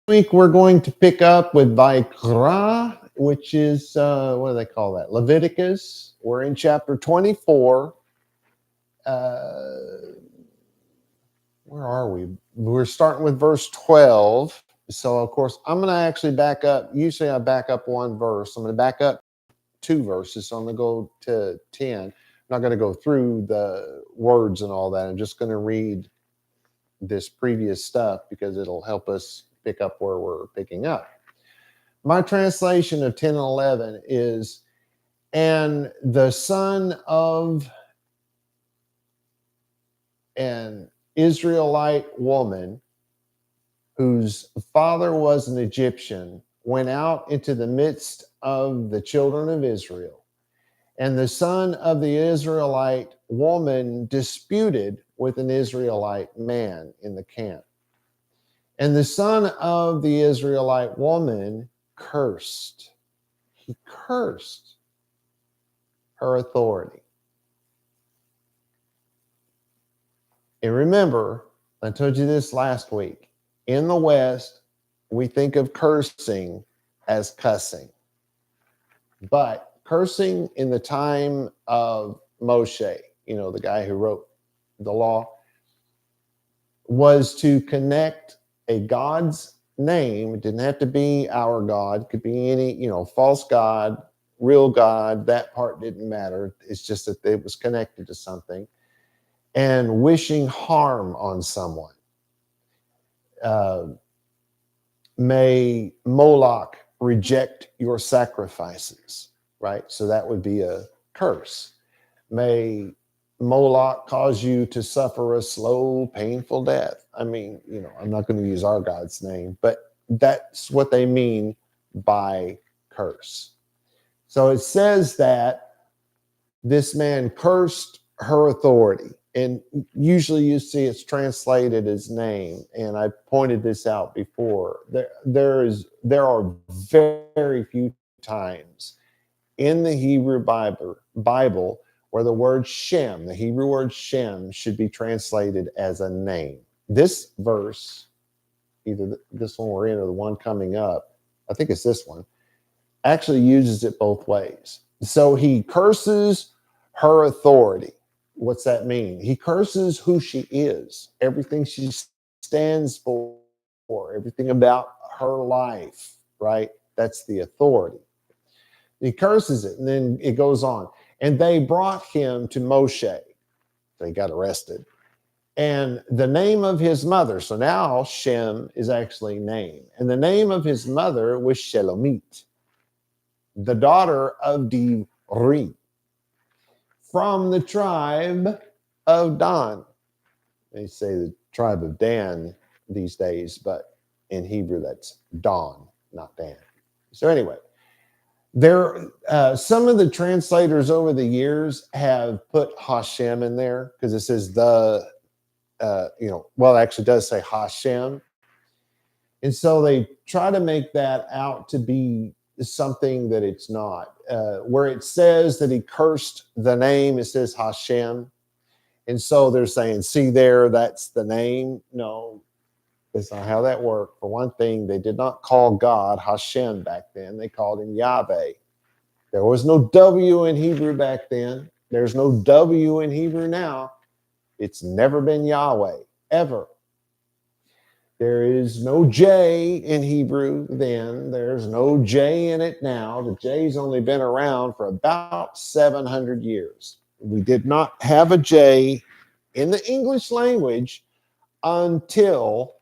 Week we're going to pick up with vaYiqra, which is what do they call that? Leviticus. We're in chapter 24. Where are we? We're starting with verse 12. So of course I'm going to actually back up. Usually I back up one verse. I'm going to back up two verses. So I'm going to go to 10. I'm not going to go through the words and all that. I'm just going to read this previous stuff because it'll help us pick up where we're picking up. My translation of 10 and 11 is, and the son of an Israelite woman whose father was an Egyptian went out into the midst of the children of Israel. And the son of the Israelite woman disputed with an Israelite man in the camp. And the son of the Israelite woman cursed. He cursed her authority. And remember, I told you this last week. In the West, we think of cursing as cussing. But cursing in the time of Moshe, the guy who wrote the law, was to connect a God's name. It didn't have to be our God. It could be any, false God, real God. That part didn't matter. It's just that it was connected to something. And wishing harm on someone. May Moloch reject your sacrifices, right? So that would be a curse. May Moloch cause you to suffer a slow, painful death. I mean, I'm not going to use our God's name, but that's what they mean by curse. So it says that this man cursed her authority. And usually you see it's translated as name. And I pointed this out before. There are very few times in the Hebrew Bible where the word Shem, the Hebrew word Shem, should be translated as a name. This verse, either this one we're in or the one coming up, I think it's this one, actually uses it both ways. So he curses her authority. What's that mean? He curses who she is, everything she stands for, everything about her life, right? That's the authority. He curses it, and then it goes on. And they brought him to Moshe. They got arrested. And the name of his mother, so now Shem is actually name. And the name of his mother was Shelomit, the daughter of Divri, from the tribe of Dan. They say the tribe of Dan these days, but in Hebrew that's Dan, not Dan. So anyway, some of the translators over the years have put Hashem in there because it says it actually does say Hashem. And so they try to make that out to be something that it's not. Where it says that he cursed the name, it says Hashem. And so they're saying, see there, that's the name. No, that's not how that worked. For one thing, they did not call God Hashem back then. They called him Yahweh. There was no W in Hebrew back then. There's no W in Hebrew now. It's never been Yahweh, ever. There is no J in Hebrew then. There's no J in it now. The J's only been around for about 700 years. We did not have a J in the English language until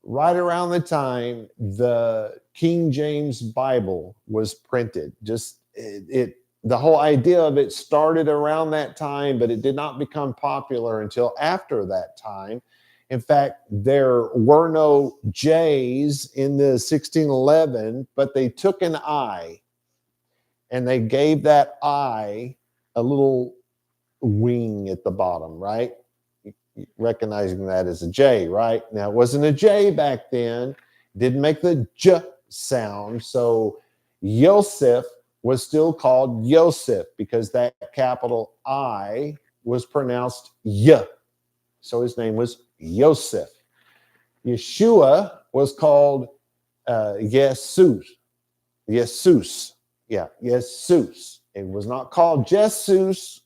right around the time the King James Bible was printed. The whole idea of it started around that time, but it did not become popular until after that time. In fact, there were no J's in the 1611, but they took an I and they gave that I a little wing at the bottom, right? Recognizing that as a J, right? Now, it wasn't a J back then. Didn't make the J sound. So Yosef was still called Yosef because that capital I was pronounced Y. So his name was Yosef. Yeshua was called Jesus. Jesus. Yeah, Jesus. It was not called Jesus.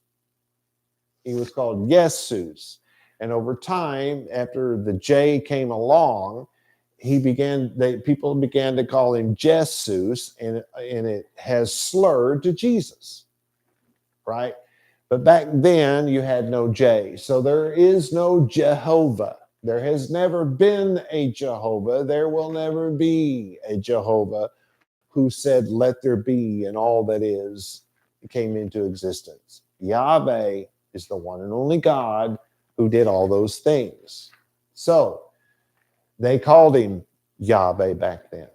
He was called Jesus. And over time, after the J came along, people began to call him Jesus, and it has slurred to Jesus, right? But back then you had no J. So there is no Jehovah. There has never been a Jehovah. There will never be a Jehovah who said, let there be, and all that is came into existence. Yahweh is the one and only God who did all those things. So they called him Yahweh back then.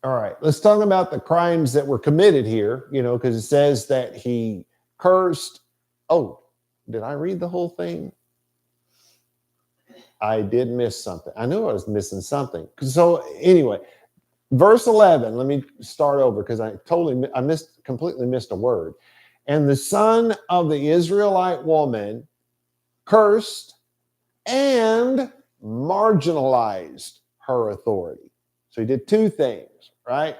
All right, let's talk about the crimes that were committed here, because it says that he cursed. Oh, did I read the whole thing? I did miss something. I knew I was missing something. So anyway, verse 11, let me start over because I completely missed a word. And the son of the Israelite woman cursed and marginalized her authority. So he did two things, right?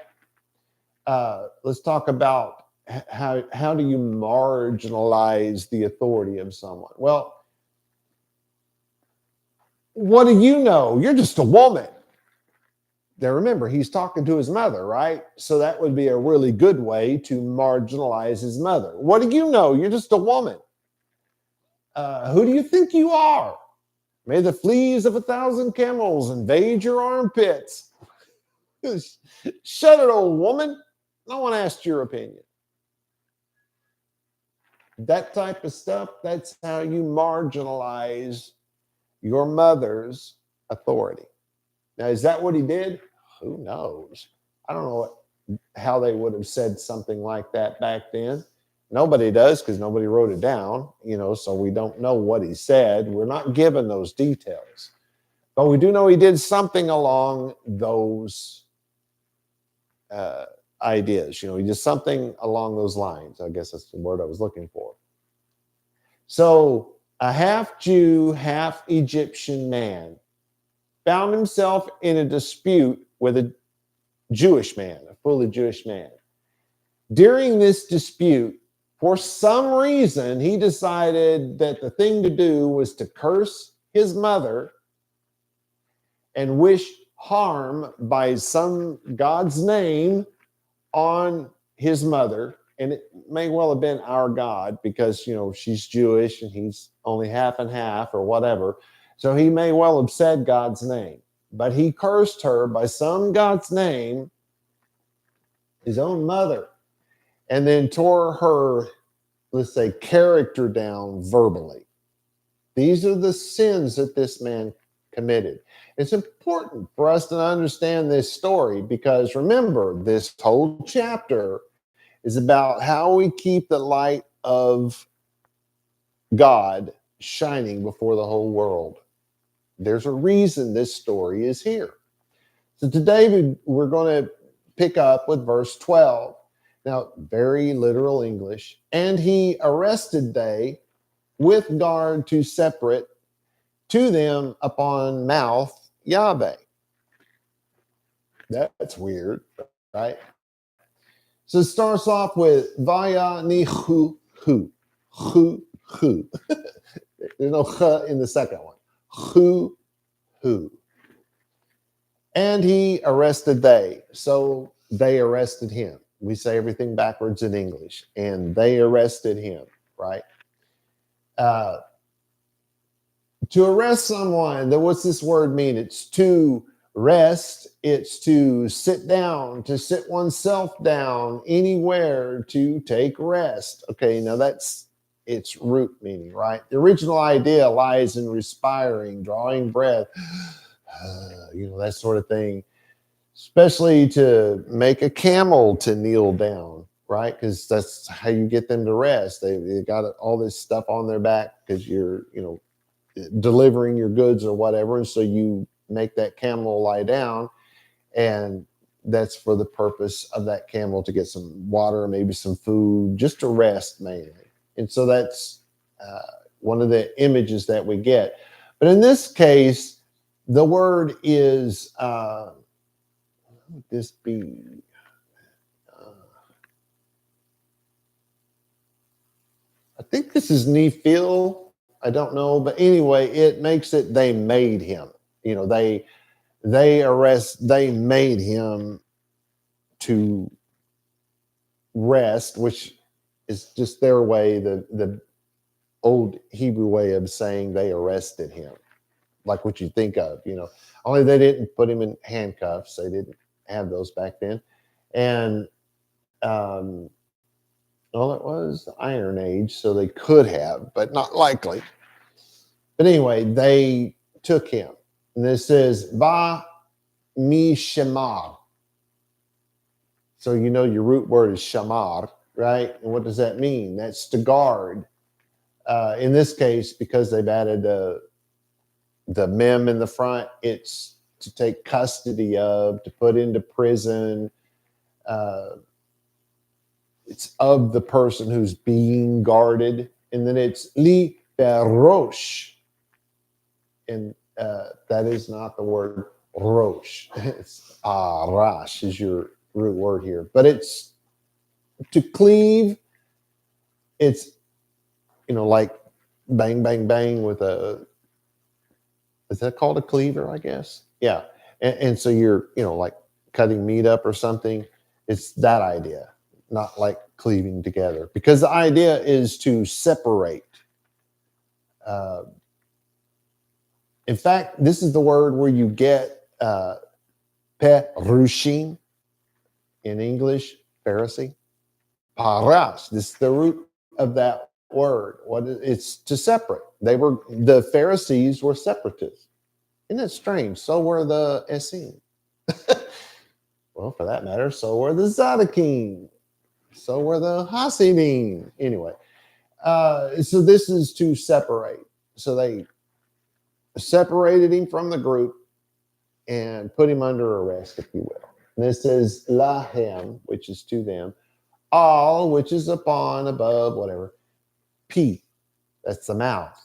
Let's talk about how do you marginalize the authority of someone? Well, what do you know? You're just a woman. Now remember, he's talking to his mother, right? So that would be a really good way to marginalize his mother. What do you know? You're just a woman. Who do you think you are? May the fleas of 1,000 camels invade your armpits. Shut it, old woman. No one asked your opinion. That type of stuff, that's how you marginalize your mother's authority. Now, is that what he did? Who knows? I don't know how they would have said something like that back then. Nobody does because nobody wrote it down, so we don't know what he said. We're not given those details. But we do know he did something along those ideas. He did something along those lines. I guess that's the word I was looking for. So a half Jew, half Egyptian man found himself in a dispute with a Jewish man, a fully Jewish man. During this dispute, for some reason, he decided that the thing to do was to curse his mother and wish harm by some God's name on his mother. And it may well have been our God because, she's Jewish and he's only half and half or whatever. So he may well have said God's name, but he cursed her by some God's name, his own mother, and then tore her, let's say, character down verbally. These are the sins that this man committed. It's important for us to understand this story because remember, this whole chapter is about how we keep the light of God shining before the whole world. There's a reason this story is here. So today we're going to pick up with verse 12. Now, very literal English. And he arrested they with guard to separate to them upon mouth Yahweh. That's weird, right? So it starts off with vaYiqra. There's no ch in the second one. Who. And he arrested they. So they arrested him. We say everything backwards in English. And they arrested him, right? To arrest someone, what's this word mean? It's to rest. It's to sit down, to sit oneself down anywhere, to take rest. Okay, now that's its root meaning, right? The original idea lies in respiring, drawing breath, that sort of thing, especially to make a camel to kneel down, right? Because that's how you get them to rest. They got all this stuff on their back because you're, delivering your goods or whatever. And so you make that camel lie down, and that's for the purpose of that camel to get some water, maybe some food, just to rest mainly. And so that's one of the images that we get. But in this case, the word is, what would this be? I think this is Nephil. I don't know. But anyway, it makes it they made him. They made him to rest, which is just their way, the old Hebrew way of saying they arrested him, like what you think of, only they didn't put him in handcuffs. They didn't have those back then. And well, it was the Iron Age, so they could have, but not likely. But anyway, they took him. And this says, Va mi shamar. So your root word is shamar, right? And what does that mean? That's to guard. In this case, because they've added the mem in the front, it's to take custody of, to put into prison. It's of the person who's being guarded. And then it's li perosh. And that is not the word rosh. It's arash is your root word here. But it's to cleave. It's, like bang, bang, bang with is that called a cleaver, I guess? Yeah. And so you're, like cutting meat up or something. It's that idea, not like cleaving together. Because the idea is to separate. In fact, this is the word where you get perushim in English, Pharisee. Parash, this is the root of that word. It's to separate. The Pharisees were separatists. Isn't that strange? So were the Essene. Well, for that matter, so were the Zadokine. So were the Hasidim. Anyway, so this is to separate. So they separated him from the group and put him under arrest, if you will. And this is lahem, which is to them. All, which is upon, above, whatever. P, that's the mouth.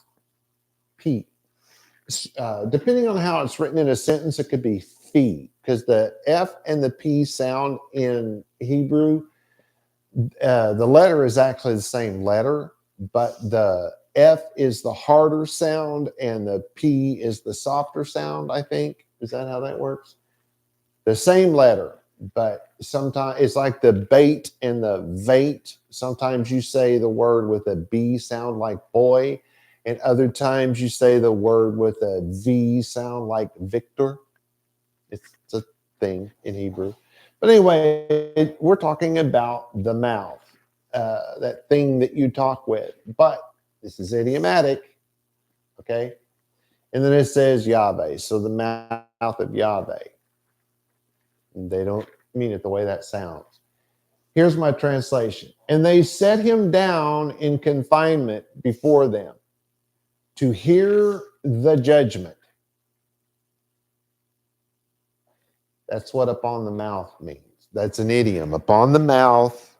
P. Depending on how it's written in a sentence, it could be phi, because the F and the P sound in Hebrew, the letter is actually the same letter, but the F is the harder sound and the P is the softer sound, I think. Is that how that works? The same letter, but sometimes it's like the bait and the vait. Sometimes you say the word with a B sound like boy, and other times you say the word with a V sound like victor. It's a thing in Hebrew. But anyway, we're talking about the mouth, that thing that you talk with. But this is idiomatic, okay? And then it says Yahweh, so the mouth of Yahweh. They don't mean it the way that sounds. Here's my translation. And they set him down in confinement before them to hear the judgment. That's what upon the mouth means. That's an idiom. Upon the mouth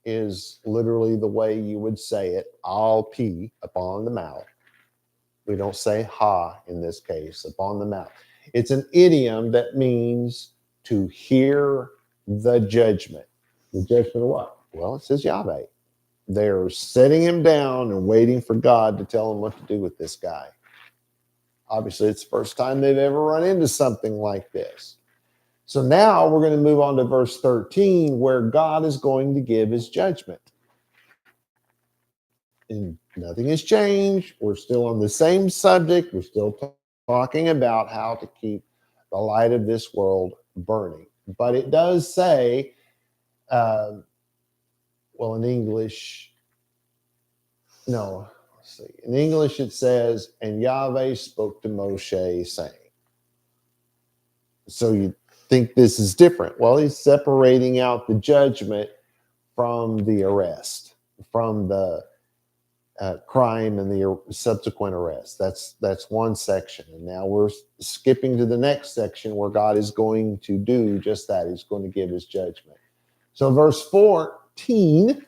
is literally the way you would say it. All P, upon the mouth. We don't say ha in this case, upon the mouth. It's an idiom that means to hear the judgment. The judgment of what? Well, it says Yahweh. They're setting him down and waiting for God to tell them what to do with this guy. Obviously, it's the first time they've ever run into something like this. So now we're going to move on to verse 13, where God is going to give his judgment. And nothing has changed. We're still on the same subject. We're still talking about how to keep the light of this world burning. But it does say, in English, no, let's see. In English it says, and Yahweh spoke to Moshe, saying. So you think this is different. Well, he's separating out the judgment from the arrest, from the crime and the subsequent arrest. That's one section. And now we're skipping to the next section where God is going to do just that. He's going to give his judgment. So verse 14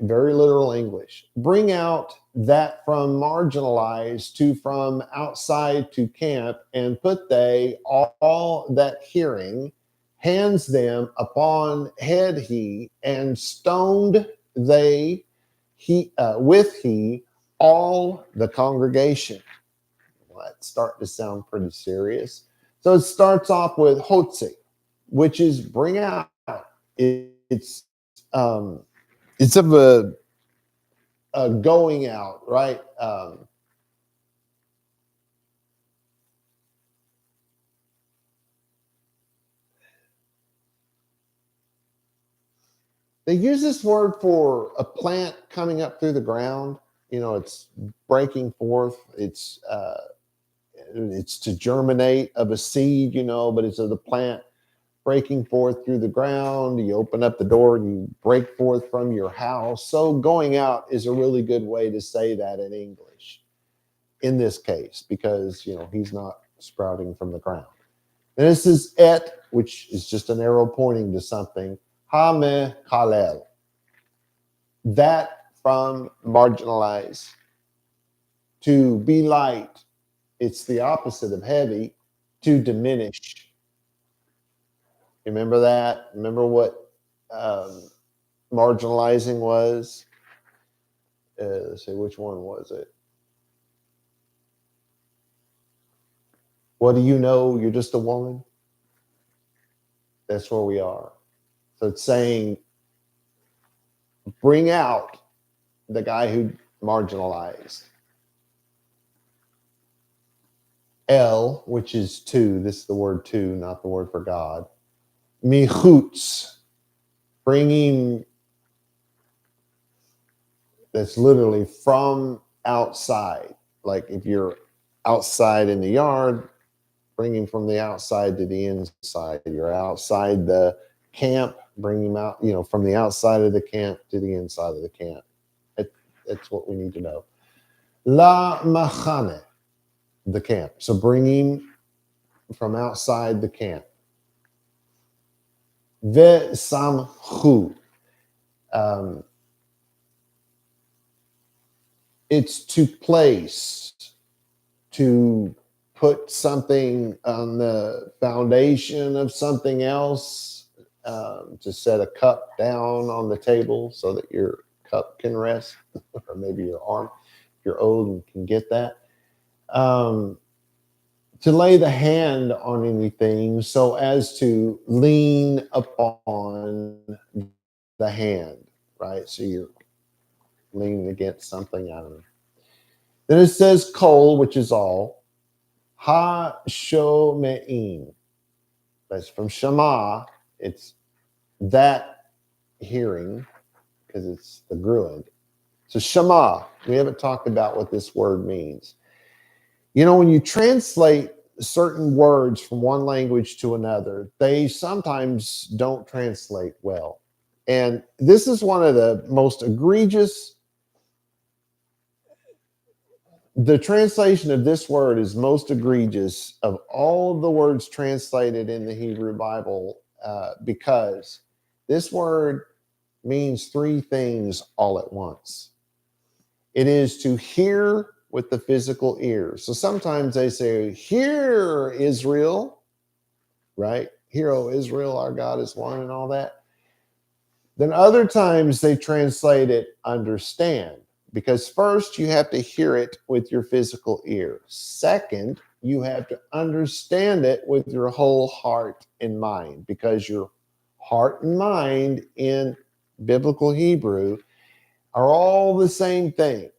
very literal English. Bring out that from marginalized to from outside to camp, and put they all that hearing, hands them upon head he, and stoned they with he all the congregation. Well, that's starting to sound pretty serious. So it starts off with hotze, which is bring out. It's of a going out, right? They use this word for a plant coming up through the ground. It's breaking forth. It's to germinate of a seed, but it's of the plant breaking forth through the ground. You open up the door and you break forth from your house. So going out is a really good way to say that in English in this case, because he's not sprouting from the ground. And this is et, which is just an arrow pointing to something. Hame kalel, that from marginalize. To be light, it's the opposite of heavy. To diminish. Remember that? Remember what marginalizing was? Let's see, which one was it? What do you know? You're just a woman. That's where we are. So it's saying, bring out the guy who marginalized. El, which is to, this is the word to, not the word for God. Michutz, bringing, that's literally from outside. Like if you're outside in the yard, bringing from the outside to the inside. You're outside the camp, bring him out, from the outside of the camp to the inside of the camp. That's what we need to know. La machane, the camp. So bring him from outside the camp. Ve samchu. It's to place, to put something on the foundation of something else, to set a cup down on the table so that your cup can rest, or maybe your arm, if you're old and can get that. To lay the hand on anything so as to lean upon the hand, right? So you're leaning against something, I don't know. Then it says kol, which is all. Ha shomein. That's from Shema. It's that hearing, because it's the grued. So Shema, we haven't talked about what this word means. When you translate certain words from one language to another, they sometimes don't translate well. And this is one of the most egregious. The translation of this word is most egregious of all of the words translated in the Hebrew Bible, because this word means three things all at once. It is to hear with the physical ears. So sometimes they say, "Hear, Israel," right? "Hear, O Israel, our God is one," and all that. Then other times they translate it "understand," because first you have to hear it with your physical ear. Second, you have to understand it with your whole heart and mind, because your heart and mind in biblical Hebrew are all the same thing.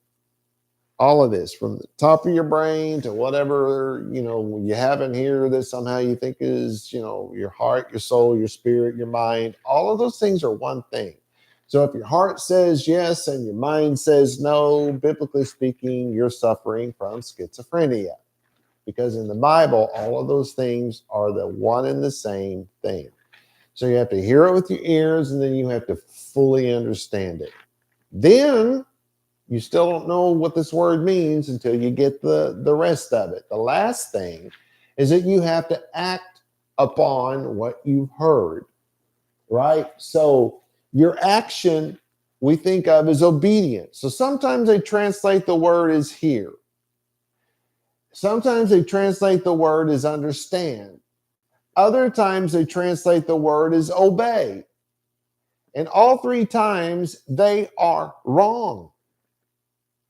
All of this, from the top of your brain to whatever, you have in here that somehow you think is, your heart, your soul, your spirit, your mind, all of those things are one thing. So if your heart says yes and your mind says no, biblically speaking, you're suffering from schizophrenia. Because in the Bible, all of those things are the one and the same thing. So you have to hear it with your ears, and then you have to fully understand it. Then you still don't know what this word means until you get the rest of it. The last thing is that you have to act upon what you've heard, right? So your action we think of as obedience. So sometimes they translate the word as hear. Sometimes they translate the word as understand. Other times they translate the word as obey. And all three times they are wrong,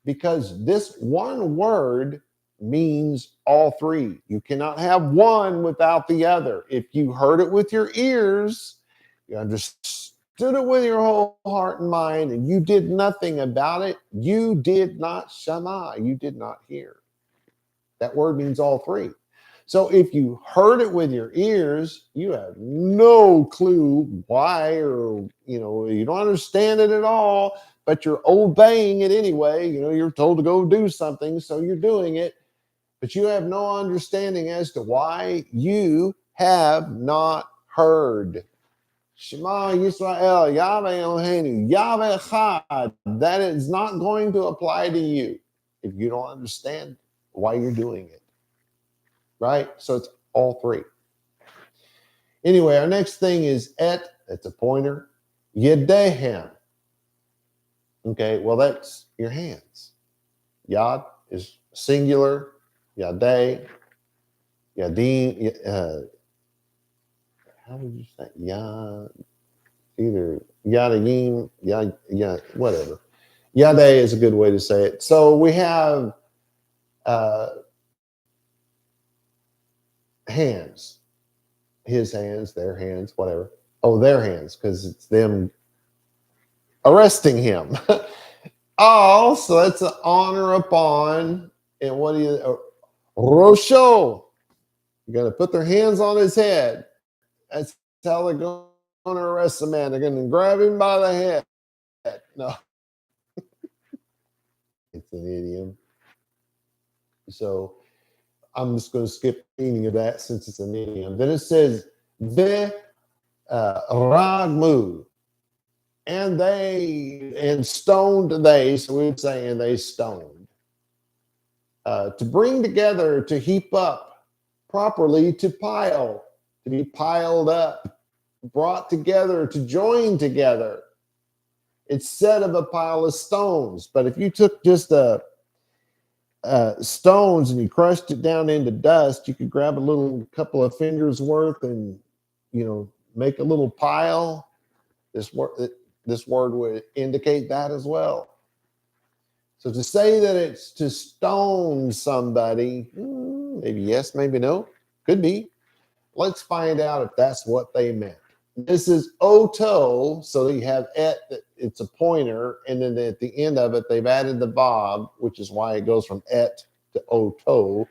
because this one word means all three. You cannot have one without the other. If you heard it with your ears, you understood it with your whole heart and mind, and you did nothing about it, you did not shama, you did not hear. That word means all three. So if you heard it with your ears, you have no clue why, or you don't understand it at all, but you're obeying it anyway. You're told to go do something, so you're doing it, but you have no understanding as to why you have not heard. Shema Yisrael, Yahweh Eloheinu, Yahweh Echad. That is not going to apply to you if you don't understand why you're doing it. Right? So it's all three. Anyway, our next thing is et. That's a pointer. Yedehem. Okay, well, that's your hands. Yad is singular. Yadeh. Yadim. How would you say? Yad. Either Yadayim. Yad, whatever. Yadeh is a good way to say it. So we have hands, his hands, their hands, whatever. Oh, their hands, because it's them arresting him. Oh, so that's an honor upon. And what do you, Rosho? You're going to put their hands on his head. That's how they're going to arrest the man. They're going to grab him by the head. No, it's an idiom. So I'm just going to skip the meaning of that since it's an idiom. Then it says, ragmu, and stoned they, so we'd say, and they stoned. To bring together, to heap up, properly to pile, to be piled up, brought together, to join together. It's said of a pile of stones, but if you took just stones and you crushed it down into dust, you could grab a couple of fingers worth and make a little pile. This word would indicate that as well. So to say that it's to stone somebody, maybe yes, maybe no, could be. Let's find out if that's what they meant. This is oto, so you have et, it's a pointer, and then at the end of it, they've added the vav, which is why it goes from et to oto.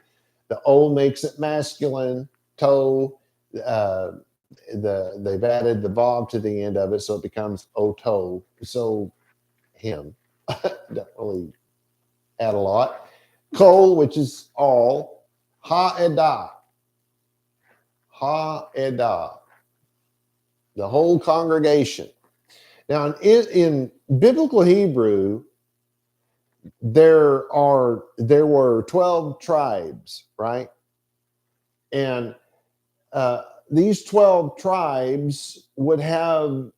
The o makes it masculine, to, they've added the vav to the end of it, so it becomes oto. So him, don't really add a lot. Kol, which is all, ha-edah, the whole congregation. Now, in biblical Hebrew, there were 12 tribes, right? And these 12 tribes you'd have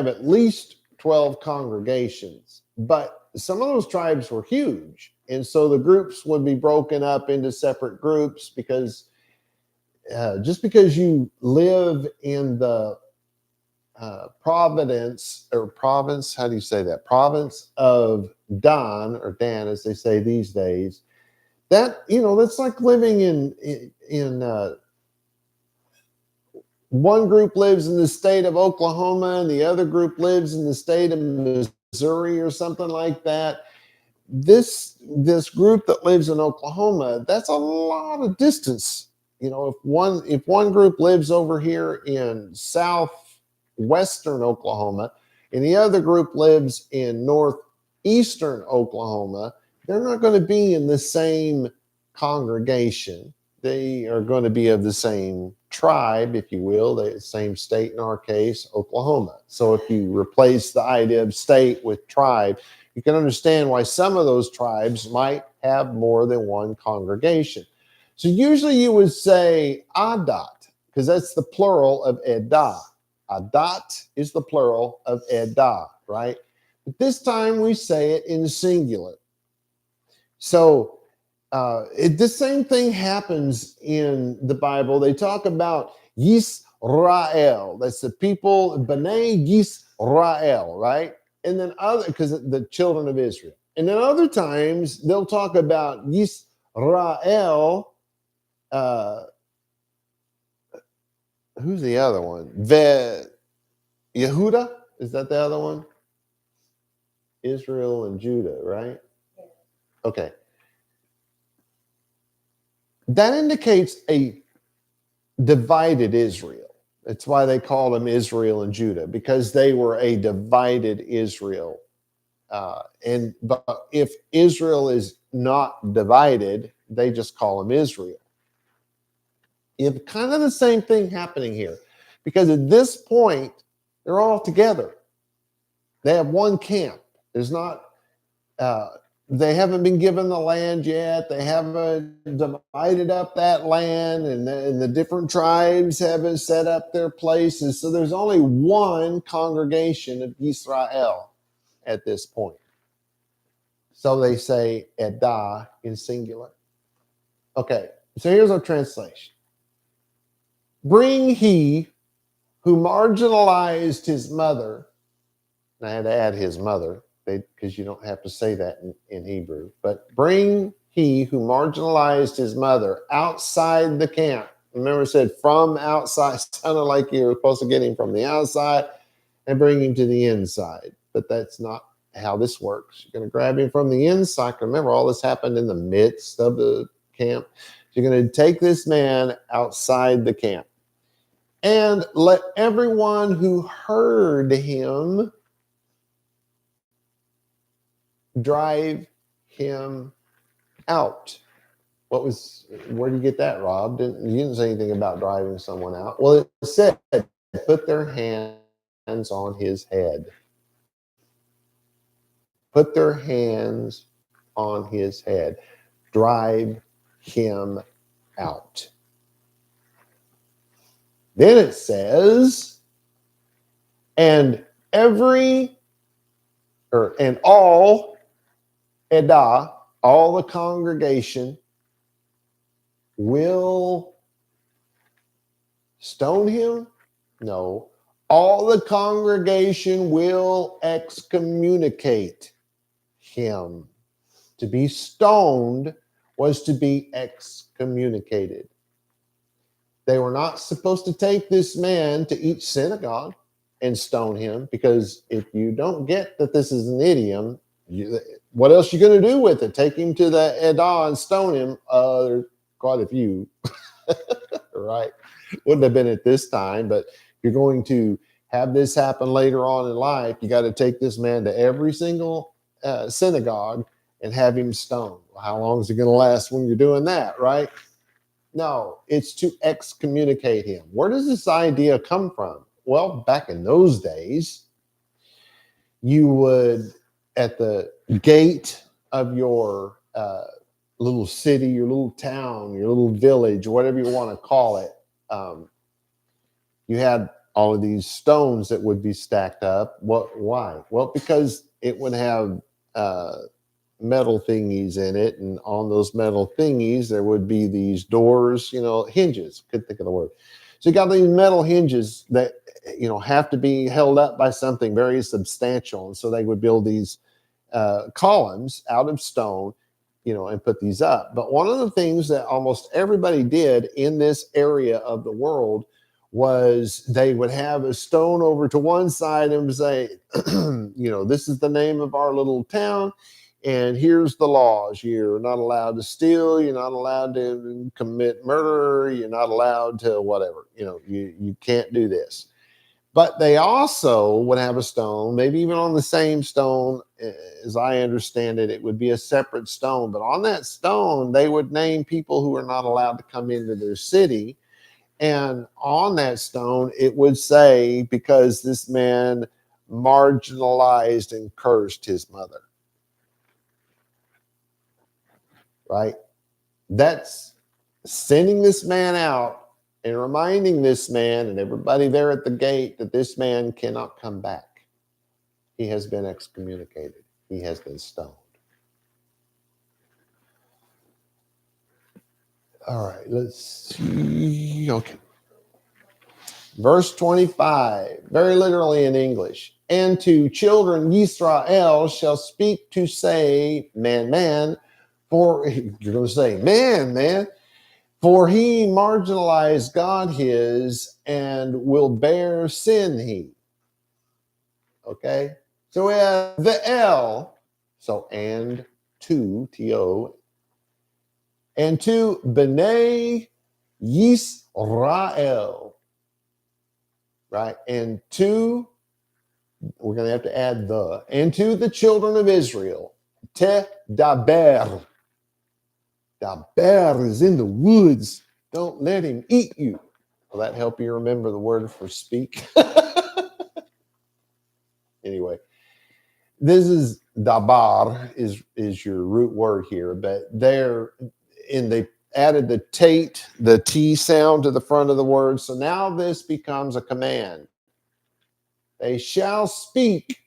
at least 12 congregations, but some of those tribes were huge. And so the groups would be broken up into separate groups because just because you live in the province, how do you say that? Province of Dan, or Dan as they say these days, that's like living in one group lives in the state of Oklahoma and the other group lives in the state of Missouri or something like that. This group that lives in Oklahoma, that's a lot of distance. If one group lives over here in southwestern Oklahoma and the other group lives in northeastern Oklahoma, they're not going to be in the same congregation. They are going to be of the same tribe, if you will, the same state, in our case, Oklahoma. So if you replace the idea of state with tribe, you can understand why some of those tribes might have more than one congregation. So usually you would say adat, because that's the plural of edah. Adat is the plural of edah. right? But this time we say it in singular. So the same thing happens in the Bible. They talk about Yisrael. That's the people, B'nai Yisrael, right? And then because the children of Israel. And then other times they'll talk about Yisrael. Who's the other one? Yehuda? Is that the other one? Israel and Judah, right? Okay. That indicates a divided Israel. That's why they call them Israel and Judah, because they were a divided Israel. But if Israel is not divided, they just call them Israel. You have kind of the same thing happening here, because at this point, they're all together. They have one camp. There's not, they haven't been given the land yet. They haven't divided up that land, and the different tribes haven't set up their places. So there's only one congregation of Israel at this point. So they say Edah in singular. Okay, so here's our translation. Bring he who marginalized his mother. And I had to add his mother, because you don't have to say that in Hebrew. But bring he who marginalized his mother outside the camp. Remember, it said from outside. Sounded like you were supposed to get him from the outside and bring him to the inside. But that's not how this works. You're going to grab him from the inside. Remember, all this happened in the midst of the camp. So you're going to take this man outside the camp. And let everyone who heard him drive him out. Where do you get that, Rob? You didn't say anything about driving someone out. Well, it said, put their hands on his head. Put their hands on his head. Drive him out. Then it says, and all Edah, all the congregation, will stone him? No. All the congregation will excommunicate him. To be stoned was to be excommunicated. They were not supposed to take this man to each synagogue and stone him, because if you don't get that this is an idiom, what else are you going to do with it? Take him to the Edah and stone him? There's quite a few, right? Wouldn't have been at this time, but you're going to have this happen later on in life. You got to take this man to every single synagogue and have him stoned. Well, how long is it going to last when you're doing that, right? No, it's to excommunicate him. Where does this idea come from? Well, back in those days, you would, at the gate of your little city, your little town, your little village, whatever you want to call it, you had all of these stones that would be stacked up. Why? Well, because it would have metal thingies in it, and on those metal thingies there would be these doors, hinges. Couldn't think of the word. So you got these metal hinges that have to be held up by something very substantial, and so they would build these columns out of stone, and put these up. But one of the things that almost everybody did in this area of the world was they would have a stone over to one side and say, this is the name of our little town, and here's the laws. You're not allowed to steal. You're not allowed to commit murder. You're not allowed to whatever. You can't do this. But they also would have a stone, maybe even on the same stone, as I understand it, it would be a separate stone. But on that stone, they would name people who are not allowed to come into their city. And on that stone, it would say, because this man marginalized and cursed his mother. Right? That's sending this man out and reminding this man and everybody there at the gate that this man cannot come back. He has been excommunicated. He has been stoned. All right, let's see. Okay. Verse 25, very literally in English. And to children Yisrael shall speak to say, man, man, for you're going to say, man, man, for he marginalized God his and will bear sin he. Okay. So we have the L. So and to, T-O, and to B'nai Yisrael. Right? And to, we're going to have to add the, and to the children of Israel, te daber. Daber is in the woods. Don't let him eat you. Will that help you remember the word for speak? Anyway, this is dabar is your root word here, but they added the tate, the T sound to the front of the word. So now this becomes a command. They shall speak.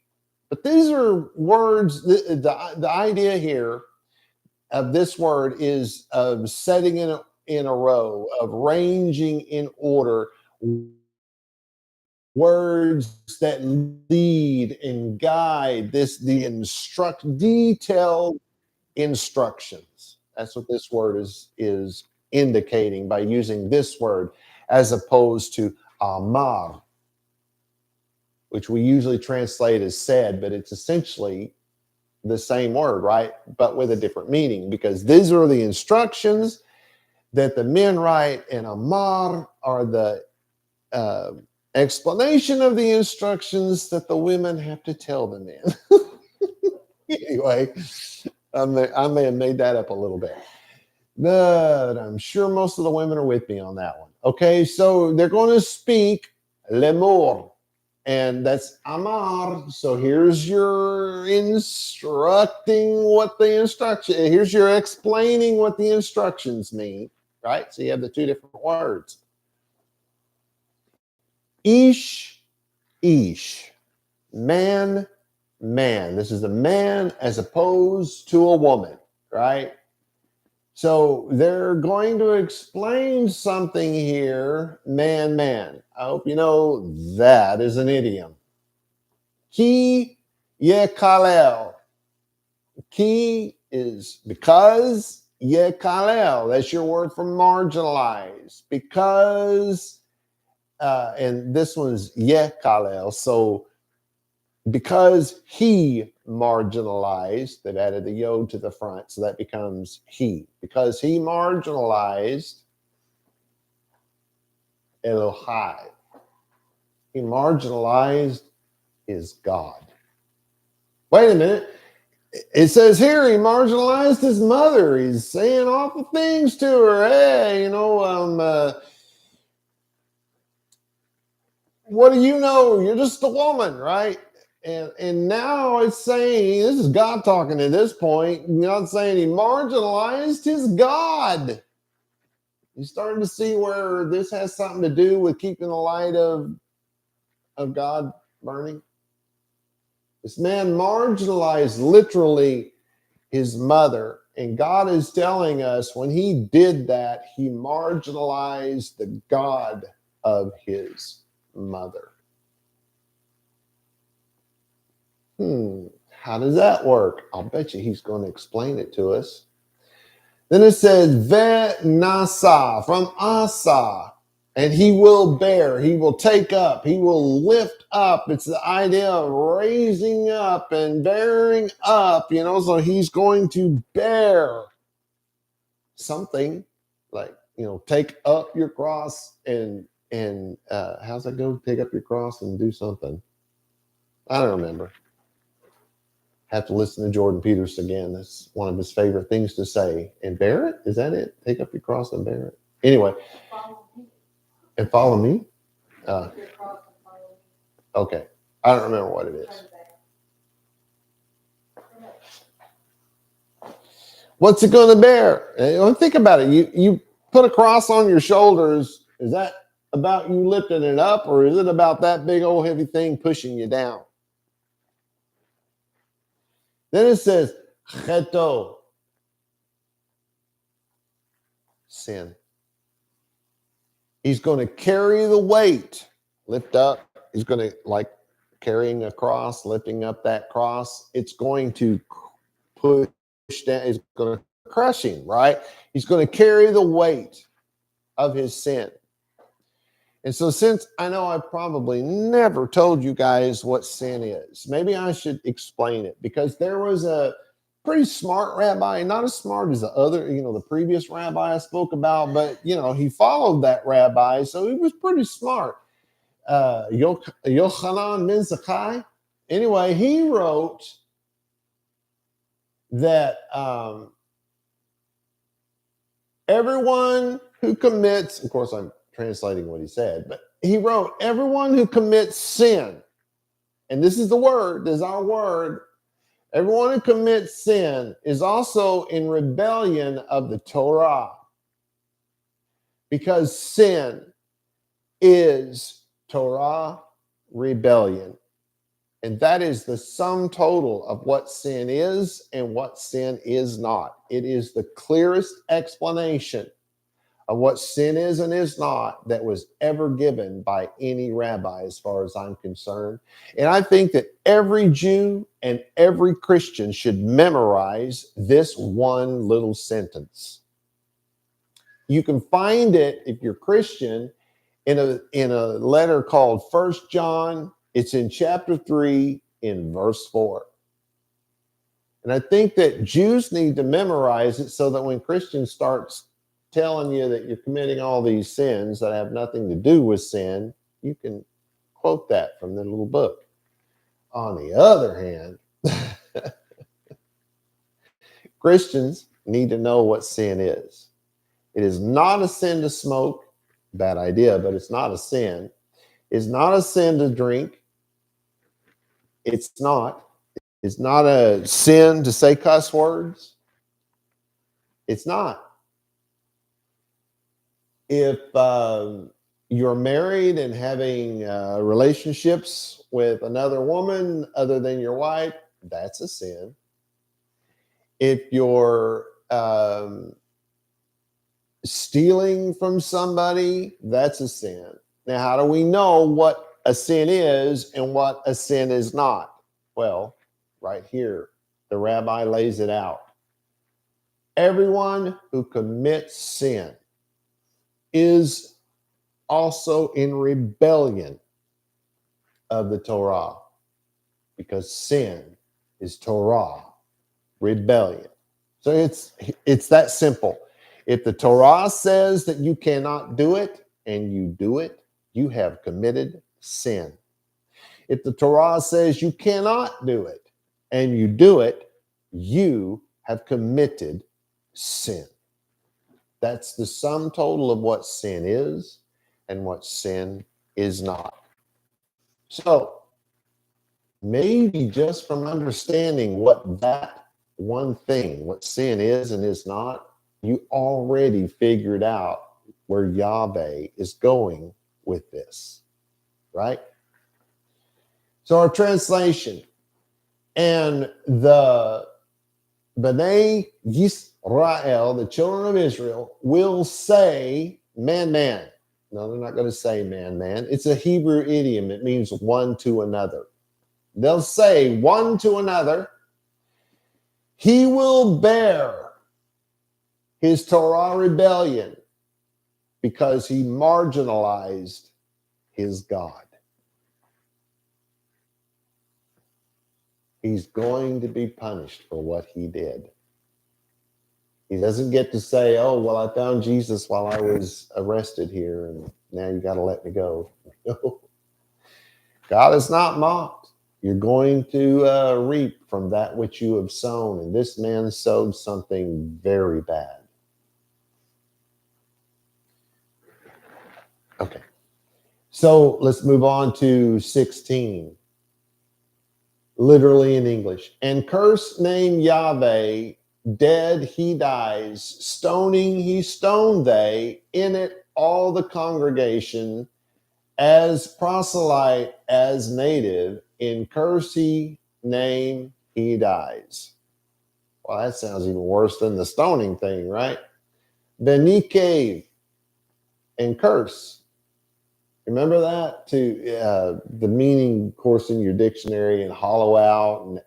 But these are words, the idea here of this word is of setting in a row, of ranging in order, words that lead and guide detailed instructions. That's what this word is indicating by using this word as opposed to amar, which we usually translate as said, but it's essentially the same word, right? But with a different meaning, because these are the instructions that the men write, and amar are the explanation of the instructions that the women have to tell the men. Anyway, I may have made that up a little bit, but I'm sure most of the women are with me on that one. Okay, so they're going to speak lemur. And that's amar. So here's your instructing what the instruction, here's your explaining what the instructions mean, right? So you have the two different words. Ish, ish, man, man. This is a man as opposed to a woman, right? So they're going to explain something here, man, man. I hope you know that is an idiom. Ki yekalel. Ki is because, yekalel. That's your word for marginalized. Because, and this one's yekalel. So because he marginalized, they've added the yod to the front, so that becomes he. Because he marginalized Elohai. He marginalized his God. Wait a minute. It says here he marginalized his mother. He's saying awful things to her. Hey, what do you know? You're just a woman, right? And now it's saying, this is God talking at this point. God's saying he marginalized his God. You starting to see where this has something to do with keeping the light of God burning? This man marginalized literally his mother. And God is telling us when he did that, he marginalized the God of his mother. How does that work? I'll bet you he's going to explain it to us. Then it says, Ve nasa, from asa, and he will bear, he will take up, he will lift up. It's the idea of raising up and bearing up, so he's going to bear something like, take up your cross and how's that go? Take up your cross and do something. I don't remember. Have to listen to Jordan Peterson again. That's one of his favorite things to say. And bear it? Is that it? Take up your cross and bear it. Anyway. And follow me? Okay. I don't remember what it is. What's it going to bear? Think about it. You put a cross on your shoulders. Is that about you lifting it up, or is it about that big old heavy thing pushing you down? Then it says, cheto, sin. He's going to carry the weight, lift up. He's going to, like carrying a cross, lifting up that cross. It's going to push down. It's going to crush him, right? He's going to carry the weight of his sin. And so, since I know I probably never told you guys what sin is, maybe I should explain it, because there was a pretty smart rabbi, not as smart as the other, the previous rabbi I spoke about, but, he followed that rabbi, so he was pretty smart. Yochanan ben Zakkai. Anyway, he wrote that everyone who commits, of course, I'm translating what he said, but he wrote, everyone who commits sin, and this is the word, this is our word, everyone who commits sin is also in rebellion of the Torah, because sin is Torah rebellion. And that is the sum total of what sin is and what sin is not. It is the clearest explanation of what sin is and is not that was ever given by any rabbi, as far as I'm concerned. And I think that every Jew and every Christian should memorize this one little sentence. You can find it, if you're Christian, in a letter called 1 John. It's in chapter 3 in verse 4. And I think that Jews need to memorize it so that when Christians starts telling you that you're committing all these sins that have nothing to do with sin, you can quote that from the little book. On the other hand, Christians need to know what sin is. It is not a sin to smoke. Bad idea, but it's not a sin. It's not a sin to drink. It's not. It's not a sin to say cuss words. It's not. If you're married and having relationships with another woman other than your wife, that's a sin. If you're stealing from somebody, that's a sin. Now, how do we know what a sin is and what a sin is not? Well, right here, the rabbi lays it out. Everyone who commits sin is also in rebellion of the Torah, because sin is Torah rebellion. So it's that simple. If the Torah says that you cannot do it and you do it, you have committed sin. If the Torah says you cannot do it and you do it, you have committed sin. That's the sum total of what sin is and what sin is not. So maybe just from understanding what that one thing, what sin is and is not, you already figured out where Yahweh is going with this, right? So our translation, and the Bnei Yisrael, the children of Israel, will say, man, man. No, they're not going to say man, man. It's a Hebrew idiom. It means one to another. They'll say one to another, he will bear his Torah rebellion because he marginalized his God. He's going to be punished for what he did. He doesn't get to say, oh, well, I found Jesus while I was arrested here, and now you got to let me go. No. God is not mocked. You're going to reap from that which you have sown, and this man sowed something very bad. Okay. So let's move on to 16. Literally in English. And curse name Yahweh, dead he dies, stoning he stoned they, in it all the congregation, as proselyte, as native, in curse he name he dies. Well, that sounds even worse than the stoning thing, right? Benike and curse. Remember that? The meaning, of course, in your dictionary, and hollow out and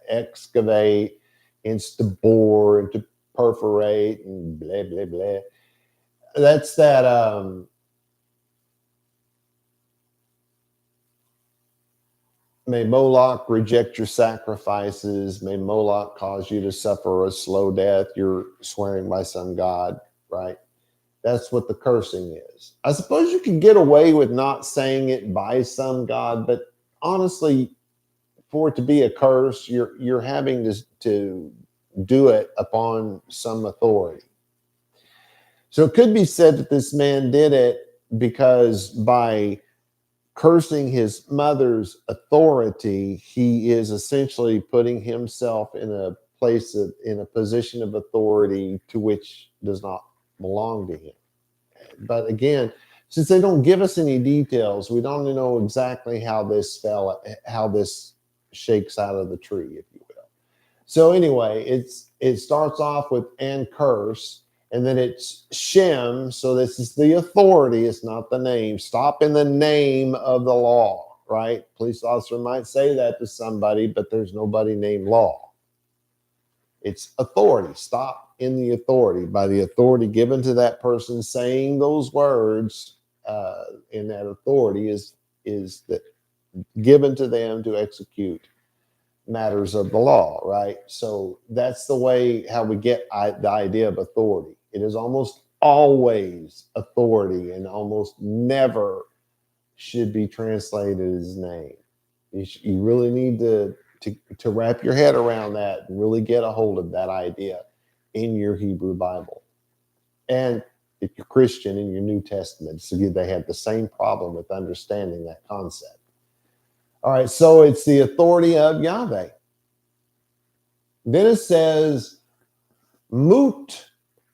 excavate, and to bore and to perforate and blah, blah, blah. That's that. May Moloch reject your sacrifices. May Moloch cause you to suffer a slow death. You're swearing by some god, right? That's what the cursing is. I suppose you could get away with not saying it by some god, but honestly, for it to be a curse, you're having to do it upon some authority. So it could be said that this man did it because by cursing his mother's authority, he is essentially putting himself in a place in a position of authority to which does not belong to him. But again, since they don't give us any details, we don't know exactly how this shakes out of the tree, if you will. So anyway, it starts off with and curse, and then it's Shem. So this is the authority. It's not the name. Stop in the name of the law, right? Police officer might say that to somebody, but there's nobody named law. It's authority. Stop in the authority. By the authority given to that person saying those words, in that authority is that given to them to execute matters of the law, right? So that's the way how we get the idea of authority. It is almost always authority and almost never should be translated as name. You really need to wrap your head around that and really get a hold of that idea in your Hebrew Bible. And if you're Christian in your New Testament, so they have the same problem with understanding that concept. All right, so it's the authority of Yahweh. Then it says, Mut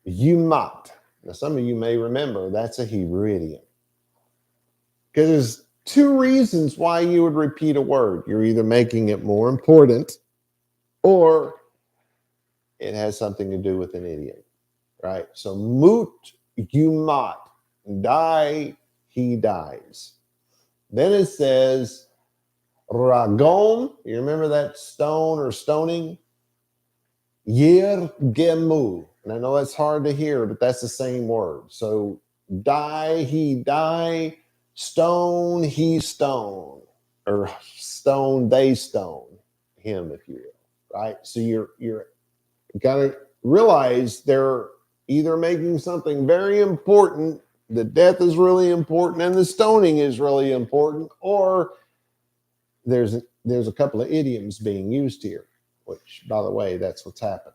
Yumat. Now, some of you may remember that's a Hebrew idiom. Because there's two reasons why you would repeat a word. You're either making it more important or it has something to do with an idiom, right? So Mut Yumat. Die, he dies. Then it says, Ragon. You remember that stone or stoning? Yir Gemu. And I know that's hard to hear, but that's the same word. So die, he die. Stone, he stone. Or stone, they stone him, if you will. Right? So you're gotta realize they're either making something very important, the death is really important, and the stoning is really important, or there's a couple of idioms being used here, which, by the way, that's what's happening.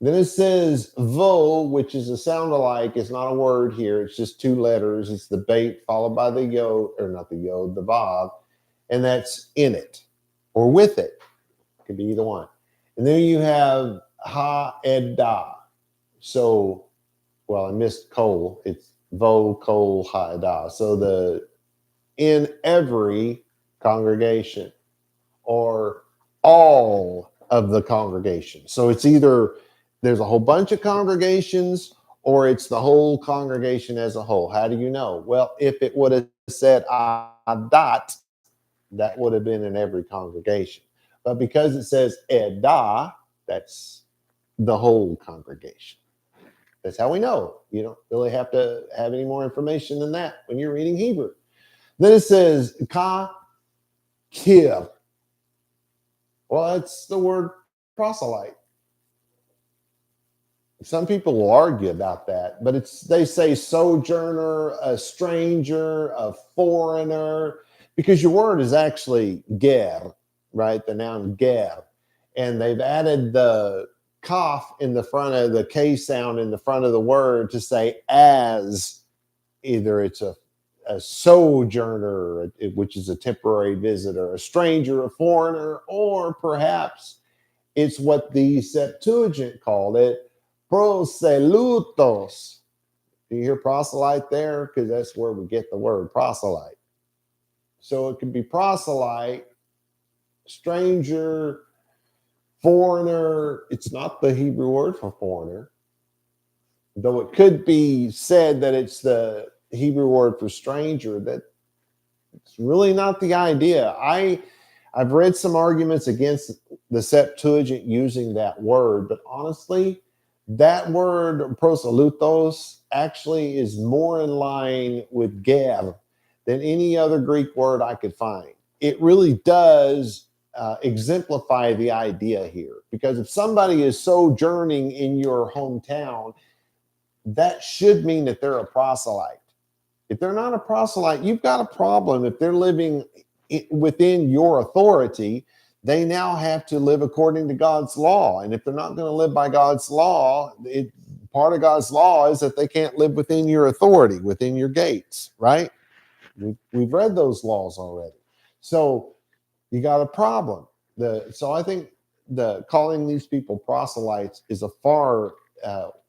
Then it says vo, which is a sound alike. It's not a word here. It's just two letters. It's the bait followed by the yod, or not the yod, the vav, and that's in it or with it. It could be either one. And then you have ha-edah. So, well, I missed kol. It's vo, kol, ha-edah. So in every congregation or all of the congregation. So it's either there's a whole bunch of congregations or it's the whole congregation as a whole. How do you know? Well, if it would have said adat, that would have been in every congregation. But because it says edah, that's the whole congregation. That's how we know. You don't really have to have any more information than that when you're reading Hebrew. Then it says ka kir. Well, that's the word proselyte. Some people will argue about that, but they say sojourner, a stranger, a foreigner, because your word is actually ger, right? The noun ger. And they've added the kaf in the front of the K sound in the front of the word to say as either it's a sojourner, which is a temporary visitor, a stranger, a foreigner, or perhaps it's what the Septuagint called it, proselutos. Do you hear proselyte there? Because that's where we get the word proselyte. So it could be proselyte, stranger, Foreigner, it's not the Hebrew word for foreigner, though it could be said that it's the Hebrew word for stranger. That it's really not the idea. I've read some arguments against the Septuagint using that word, but honestly, that word prosalutos actually is more in line with ger than any other Greek word I could find. It really does exemplify the idea here, because if somebody is sojourning in your hometown, that should mean that they're a proselyte. If they're not a proselyte, you've got a problem. If they're living within your authority, they now have to live according to God's law. And if they're not going to live by God's law, part of God's law is that they can't live within your authority, within your gates, right? We've read those laws already. So you got a problem. So I think calling these people proselytes is a far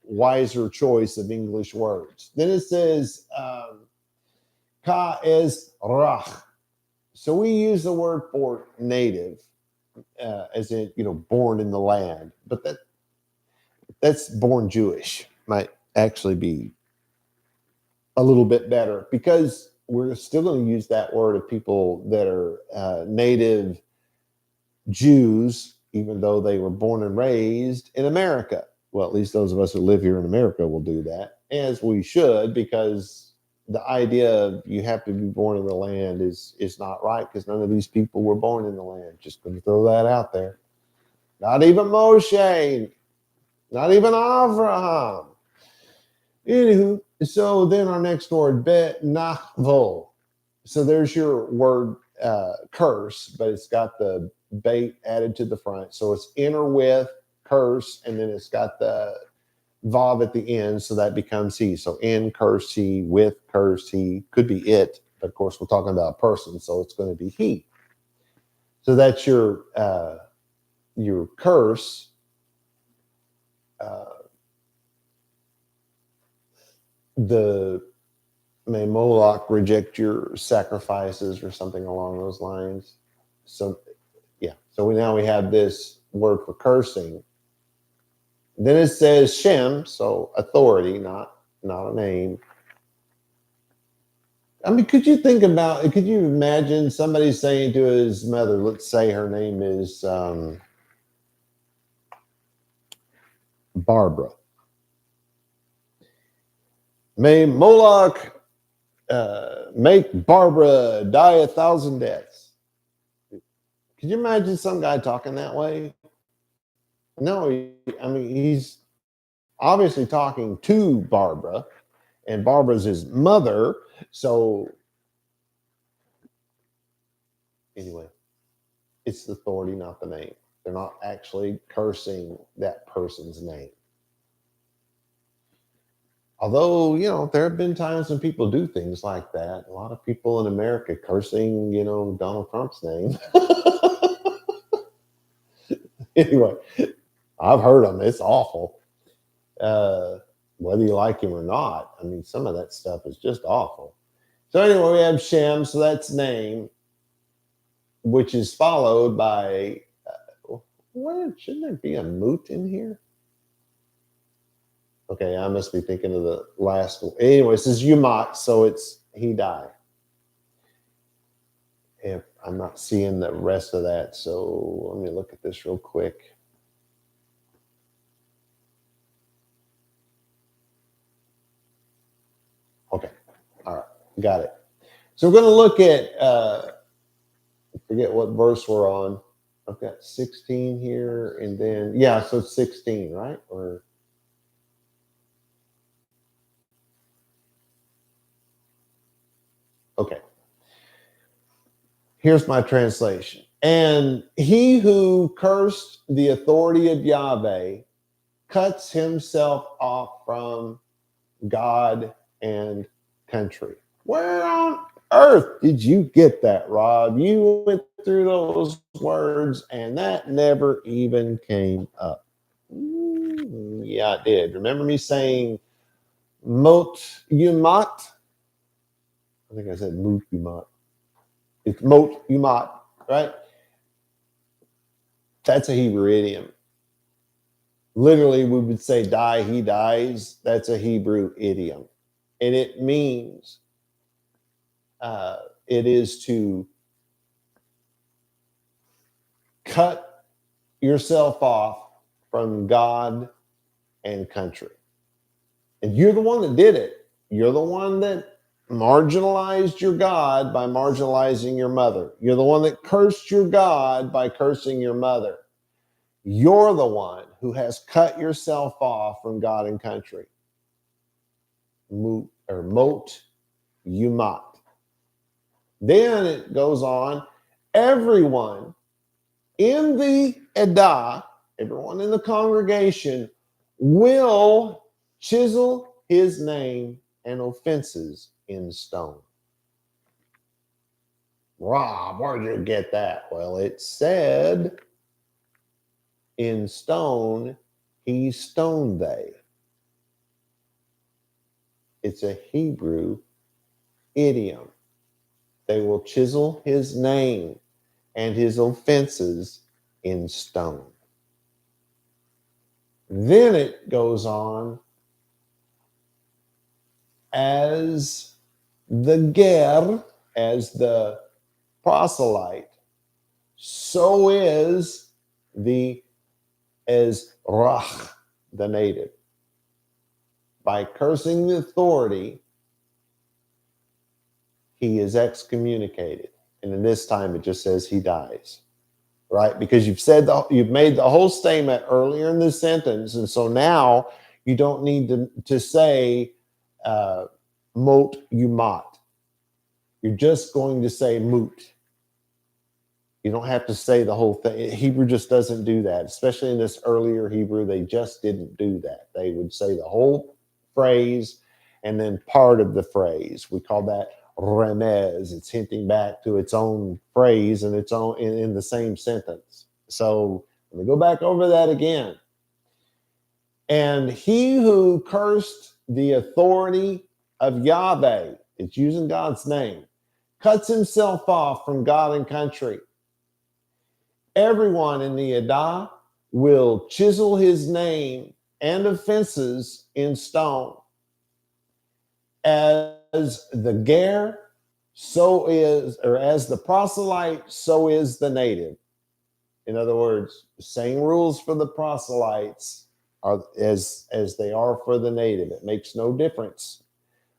wiser choice of English words. Then it says, ka es rach. So we use the word for native, as in, born in the land, but that's born Jewish might actually be a little bit better, because we're still going to use that word of people that are native Jews, even though they were born and raised in America. Well, at least those of us who live here in America will do that, as we should, because the idea of you have to be born in the land is not right, because none of these people were born in the land. Just going to throw that out there. Not even Moshe, not even Abraham. Anywho, so then our next word, bet nachvo. So there's your word curse, but it's got the bait added to the front. So it's inner with curse, and then it's got the vav at the end, so that becomes he. So in curse he, with curse he, could be it, but of course we're talking about a person, so it's going to be he. So that's your curse. May Moloch reject your sacrifices, or something along those lines. So yeah, so we have this word for cursing. Then it says Shem, so authority, not a name. I mean, could you imagine somebody saying to his mother, let's say her name is Barbara. May Moloch make Barbara die 1,000 deaths. Could you imagine some guy talking that way? No, I mean, he's obviously talking to Barbara, and Barbara's his mother. So anyway, it's the authority, not the name. They're not actually cursing that person's name. Although, there have been times when people do things like that. A lot of people in America cursing, Donald Trump's name. Anyway, I've heard them. It's awful. Whether you like him or not. I mean, some of that stuff is just awful. So anyway, we have Shem, so that's name, which is followed by, shouldn't there be a moot in here? Okay, I must be thinking of the last one. Anyway, it says Yumat, so it's he died. If I'm not seeing the rest of that, so let me look at this real quick. Okay, all right, got it. So we're going to look at, I forget what verse we're on. I've got 16 here, and then, so it's 16, right? Or okay. Here's my translation. And he who cursed the authority of Yahweh cuts himself off from God and country. Where on earth did you get that, Rob? You went through those words and that never even came up. Yeah, it did. Remember me saying mot yumat? I think I said mot yumat. It's mot yumat, right? That's a Hebrew idiom. Literally, we would say die, he dies. That's a Hebrew idiom. And it means it is to cut yourself off from God and country. And you're the one that did it. You're the one that marginalized your God by marginalizing your mother. You're the one that cursed your God by cursing your mother. You're the one who has cut yourself off from God and country. Mot yumat. Then it goes on, everyone in the Edah, everyone in the congregation will chisel his name and offenses in stone. Rob, where did you get that? Well, it said in stone, he stoned they. It's a Hebrew idiom. They will chisel his name and his offenses in stone. Then it goes on, as the ger, as the proselyte, so is the ezrach, the native. By cursing the authority, he is excommunicated. And in this time, it just says he dies, right? Because you've made the whole statement earlier in this sentence. And so now you don't need to say mot yumat. You're just going to say moot. You don't have to say the whole thing. Hebrew just doesn't do that. Especially in this earlier Hebrew, they just didn't do that. They would say the whole phrase and then part of the phrase. We call that remez. It's hinting back to its own phrase and its own in the same sentence. So let me go back over that again. And he who cursed the authority of Yahweh, it's using God's name, cuts himself off from God and country. Everyone in the Edah will chisel his name and offenses in stone. As the ger, so is, or as the proselyte, so is the native. In other words, the same rules for the proselytes are as they are for the native. It makes no difference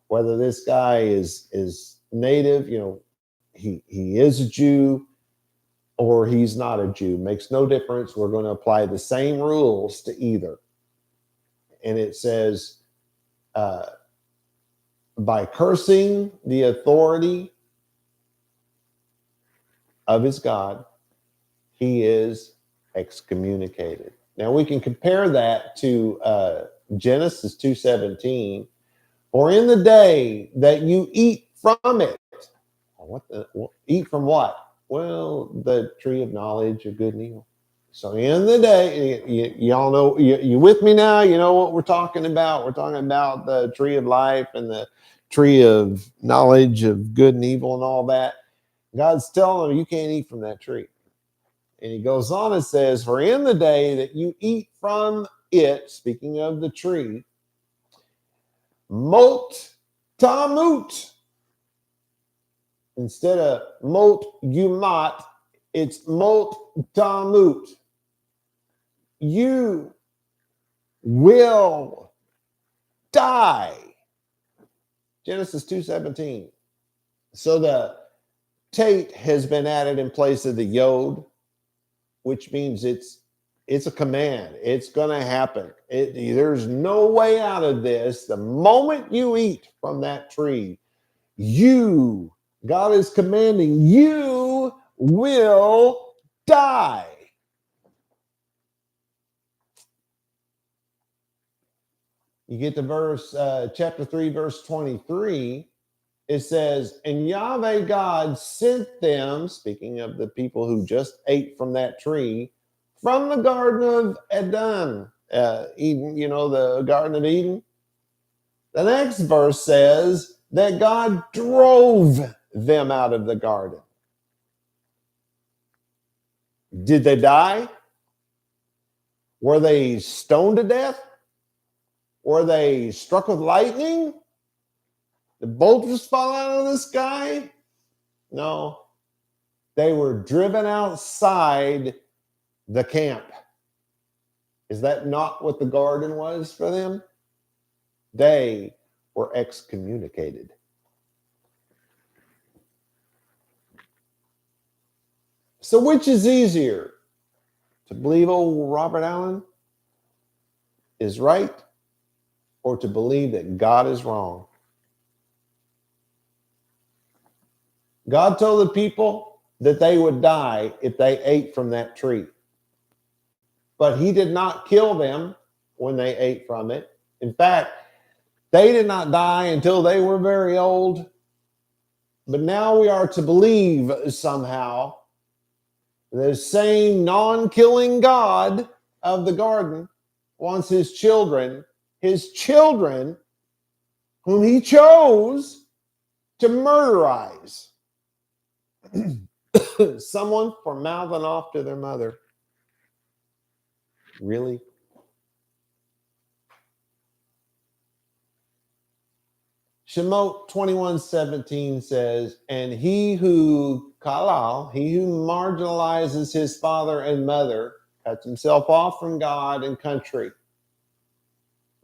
whether this guy is native, he is a Jew, or he's not a Jew. Makes no difference. We're going to apply the same rules to either. And it says, by cursing the authority of his God, he is excommunicated. Now we can compare that to Genesis 2:17. For in the day that you eat from it, eat from what? Well, the tree of knowledge of good and evil. So in the day, y'all know, you with me now? You know what we're talking about? We're talking about the tree of life and the tree of knowledge of good and evil and all that. God's telling them you can't eat from that tree. And he goes on and says, for in the day that you eat from it, speaking of the tree, mot tamut. Instead of mot yumat, it's mot tamut. You will die. Genesis 2:17. So the tate has been added in place of the yod, which means it's a command. It's going to happen. There's no way out of this. The moment you eat from that tree, God is commanding, you will die. You get to chapter 3, verse 23. It says, and Yahweh God sent them, speaking of the people who just ate from that tree, from the Garden of Eden, the Garden of Eden. The next verse says that God drove them out of the garden. Did they die? Were they stoned to death? Were they struck with lightning? Did bolts fall out of the sky? No. They were driven outside the camp. Is that not what the garden was for them? They were excommunicated. So which is easier? To believe old Robert Allen is right, or to believe that God is wrong? God told the people that they would die if they ate from that tree. But he did not kill them when they ate from it. In fact, they did not die until they were very old. But now we are to believe somehow the same non-killing God of the garden wants his children whom he chose, to murderize someone for mouthing off to their mother. Really? Shemot 21:17 says, and he who marginalizes his father and mother, cuts himself off from God and country,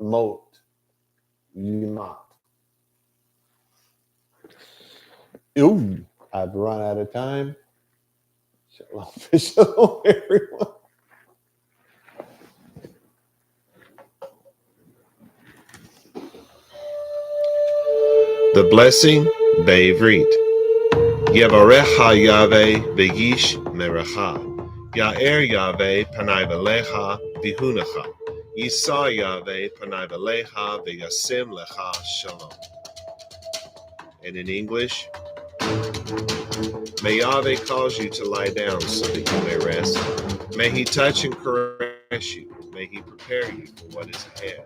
mot yimat. Ooh, I've run out of time. Shalom, everyone. The blessing, vaYiqra. Yevarecha Yahweh v'yish merecha. Ya'er Yahweh panai v'lecha v'hunecha. Yisa Yahweh panai v'lecha v'yasim lecha shalom. And in English, may Yahweh cause you to lie down so that you may rest. May he touch and caress you. May he prepare you for what is ahead.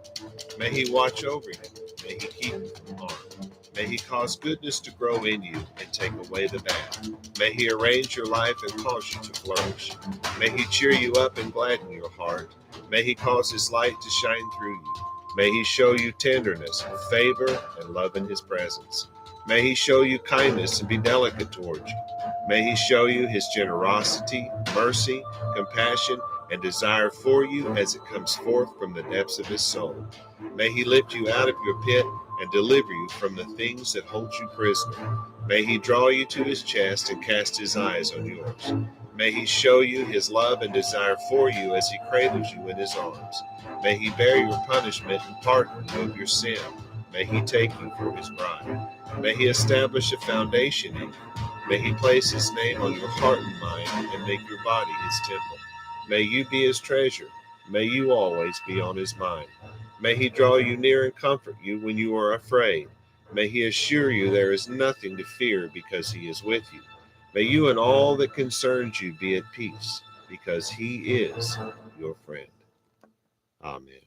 May he watch over you. May he keep you from harm. May he cause goodness to grow in you and take away the bad. May he arrange your life and cause you to flourish. May he cheer you up and gladden your heart. May he cause his light to shine through you. May he show you tenderness, favor, and love in his presence. May he show you kindness and be delicate towards you. May he show you his generosity, mercy, compassion, and desire for you as it comes forth from the depths of his soul. May he lift you out of your pit and deliver you from the things that hold you prisoner. May he draw you to his chest and cast his eyes on yours. May he show you his love and desire for you as he cradles you in his arms. May he bear your punishment and pardon you of your sin. May he take you for his bride. May he establish a foundation in you. May he place his name on your heart and mind and make your body his temple. May you be his treasure. May you always be on his mind. May he draw you near and comfort you when you are afraid. May he assure you there is nothing to fear because he is with you. May you and all that concerns you be at peace because he is your friend. Amen.